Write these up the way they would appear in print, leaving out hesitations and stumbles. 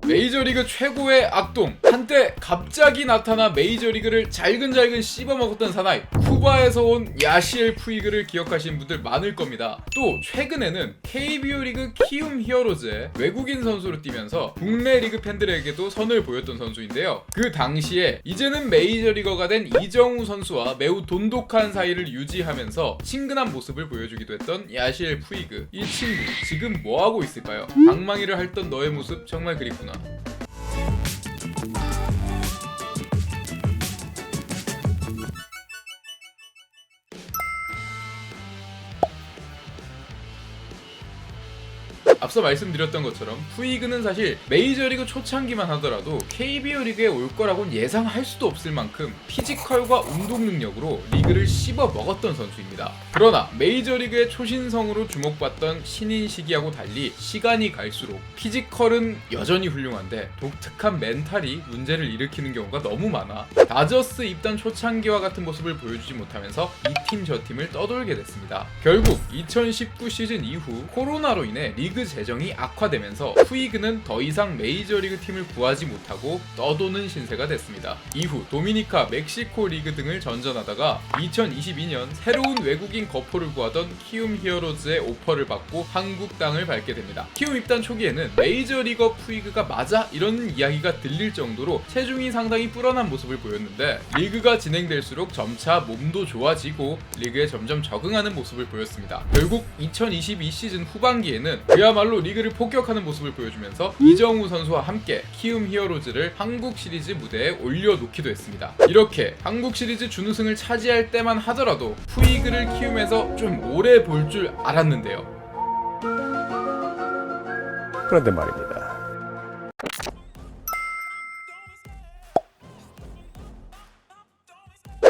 메이저리그 최고의 악동, 한때 갑자기 나타나 메이저리그를 잘근잘근 씹어먹었던 사나이 쿠바에서 온 야시엘 푸이그를 기억하시는 분들 많을 겁니다. 또 최근에는 KBO 리그 키움 히어로즈의 외국인 선수로 뛰면서 국내 리그 팬들에게도 선을 보였던 선수인데요. 그 당시에 이제는 메이저리거가 된 이정우 선수와 매우 돈독한 사이를 유지하면서 친근한 모습을 보여주기도 했던 야시엘 푸이그. 이 친구 지금 뭐하고 있을까요? 방망이를 핥던 너의 모습 정말 그립구나. 앞서 말씀드렸던 것처럼 푸이그는 사실 메이저리그 초창기만 하더라도 KBO 리그에 올 거라고는 예상할 수도 없을 만큼 피지컬과 운동 능력으로 리그를 씹어 먹었던 선수입니다. 그러나 메이저리그의 초신성으로 주목받던 신인 시기하고 달리 시간이 갈수록 피지컬은 여전히 훌륭한데 독특한 멘탈이 문제를 일으키는 경우가 너무 많아 다저스 입단 초창기와 같은 모습을 보여주지 못하면서 이 팀 저 팀을 떠돌게 됐습니다. 결국 2019 시즌 이후 코로나로 인해 리그 재정이 악화되면서 푸이그는 더 이상 메이저리그 팀을 구하지 못하고 떠도는 신세가 됐습니다. 이후 도미니카, 멕시코 리그 등을 전전하다가 2022년 새로운 외국인 거포를 구하던 키움 히어로즈의 오퍼를 받고 한국 땅을 밟게 됩니다. 키움 입단 초기에는 메이저리거 푸이그가 맞아? 이런 이야기가 들릴 정도로 체중이 상당히 불어난 모습을 보였는데 리그가 진행될수록 점차 몸도 좋아지고 리그에 점점 적응하는 모습을 보였습니다. 결국 2022 시즌 후반기에는 그야말로 리그를 폭격하는 모습을 보여주면서 이정우 선수와 함께 키움 히어로즈를 한국 시리즈 무대에 올려놓기도 했습니다. 이렇게 한국 시리즈 준우승을 차지할 때만 하더라도 푸이그를 키움에서 좀 오래 볼 줄 알았는데요. 그런데 말입니다.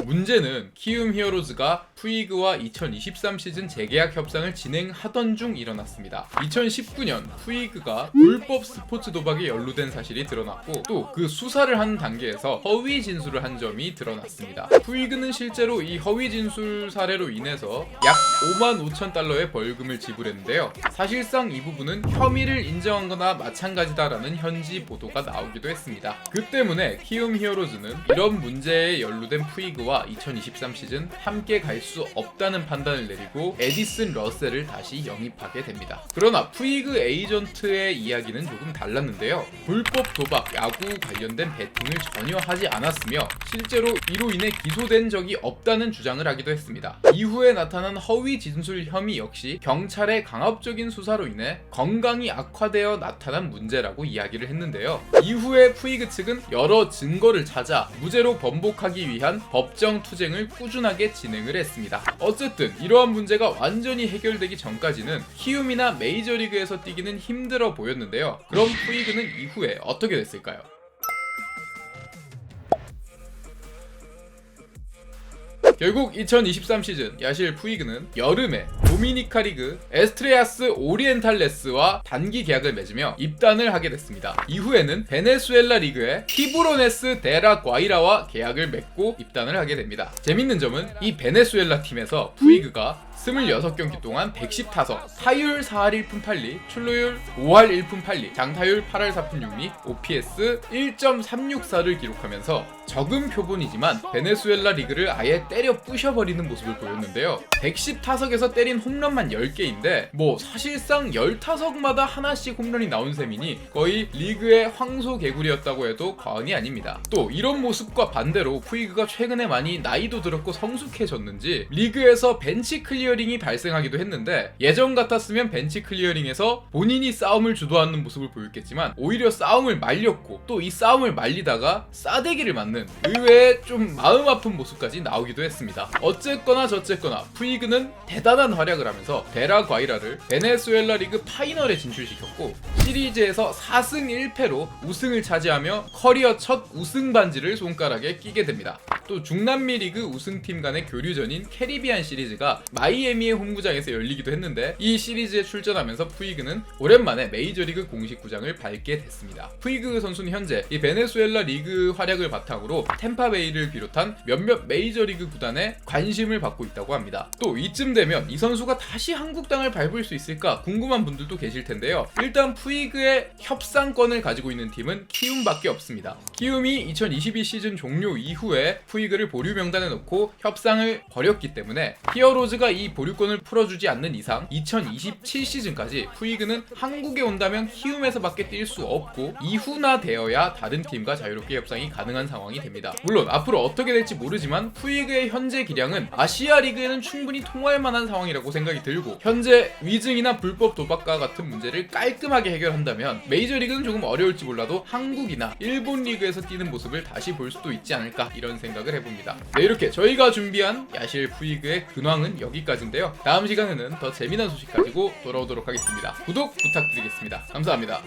문제는 키움 히어로즈가 푸이그와 2023 시즌 재계약 협상을 진행하던 중 일어났습니다. 2019년 푸이그가 불법 스포츠 도박에 연루된 사실이 드러났고 또 그 수사를 하는 단계에서 허위 진술을 한 점이 드러났습니다. 푸이그는 실제로 이 허위 진술 사례로 인해서 약 5만 5천 달러의 벌금을 지불했는데요. 사실상 이 부분은 혐의를 인정한 거나 마찬가지다라는 현지 보도가 나오기도 했습니다. 그 때문에 키움 히어로즈는 이런 문제에 연루된 푸이그와 2023 시즌 함께 갈 수 없다는 판단을 내리고 에디슨 러셀을 다시 영입하게 됩니다. 그러나 푸이그 에이전트의 이야기는 조금 달랐는데요. 불법 도박, 야구 관련된 베팅을 전혀 하지 않았으며 실제로 이로 인해 기소된 적이 없다는 주장을 하기도 했습니다. 이후에 나타난 허위 진술 혐의 역시 경찰의 강압적인 수사로 인해 건강이 악화되어 나타난 문제라고 이야기를 했는데요. 이후에 푸이그 측은 여러 증거를 찾아 무죄로 번복하기 위한 법정 투쟁을 꾸준하게 진행을 했습니다. 어쨌든 이러한 문제가 완전히 해결되기 전까지는 키움이나 메이저리그에서 뛰기는 힘들어 보였는데요. 그럼 푸이그는 이후에 어떻게 됐을까요? 결국 2023 시즌 야시엘 푸이그는 여름에 도미니카 리그 에스트레아스 오리엔탈레스와 단기 계약을 맺으며 입단을 하게 됐습니다. 이후에는 베네수엘라 리그의 티부로네스 데라 과이라와 계약을 맺고 입단을 하게 됩니다. 재밌는 점은 이 베네수엘라 팀에서 푸이그가 26경기 동안 110타석, 타율 4할 1푼 8리, 출루율 5할 1푼 8리, 장타율 8할 4푼 6리, OPS 1.364를 기록하면서 적은 표본이지만 베네수엘라 리그를 아예 때려 부셔버리는 모습을 보였는데요. 110타석에서 때린 홈런만 10개인데 뭐 사실상 10타석마다 하나씩 홈런이 나온 셈이니 거의 리그의 황소 개구리였다고 해도 과언이 아닙니다. 또 이런 모습과 반대로 푸이그가 최근에 많이 나이도 들었고 성숙해졌는지 리그에서 벤치 클리어링이 발생하기도 했는데 예전 같았으면 벤치 클리어링에서 본인이 싸움을 주도하는 모습을 보였겠지만 오히려 싸움을 말렸고 또 이 싸움을 말리다가 싸대기를 맞는 의외의 좀 마음 아픈 모습까지 나오기도 했습니다. 어쨌거나 저쨌거나 푸이그는 대단한 활약을 하면서 데라 과이라를 베네수엘라 리그 파이널에 진출시켰고 시리즈에서 4승 1패로 우승을 차지하며 커리어 첫 우승 반지를 손가락에 끼게 됩니다. 또 중남미 리그 우승팀 간의 교류전인 캐리비안 시리즈가 마이애미의 홈구장에서 열리기도 했는데 이 시리즈에 출전하면서 푸이그는 오랜만에 메이저리그 공식 구장을 밟게 됐습니다. 푸이그 선수는 현재 이 베네수엘라 리그 활약을 바탕으로 템파베이를 비롯한 몇몇 메이저리그 구단에 관심을 받고 있다고 합니다. 또 이쯤 되면 이 선수가 다시 한국 땅을 밟을 수 있을까 궁금한 분들도 계실 텐데요. 일단 푸이그의 협상권을 가지고 있는 팀은 키움밖에 없습니다. 키움이 2022 시즌 종료 이후에 푸이그를 보류 명단에 넣고 협상을 벌였기 때문에 히어로즈가 이 보류권을 풀어주지 않는 이상 2027 시즌까지 푸이그는 한국에 온다면 키움에서밖에 뛸 수 없고 이후나 되어야 다른 팀과 자유롭게 협상이 가능한 상황이 됩니다. 물론 앞으로 어떻게 될지 모르지만 푸이그의 현재 기량은 아시아 리그에는 충분히 통할 만한 상황이라고 생각이 들고 현재 위증이나 불법 도박과 같은 문제를 깔끔하게 해결한다면 메이저리그는 조금 어려울지 몰라도 한국이나 일본 리그에서 뛰는 모습을 다시 볼 수도 있지 않을까 이런 생각을 해봅니다. 네, 이렇게 저희가 준비한 야실 푸이그의 근황은 여기까지인데요. 다음 시간에는 더 재미난 소식 가지고 돌아오도록 하겠습니다. 구독 부탁드리겠습니다. 감사합니다.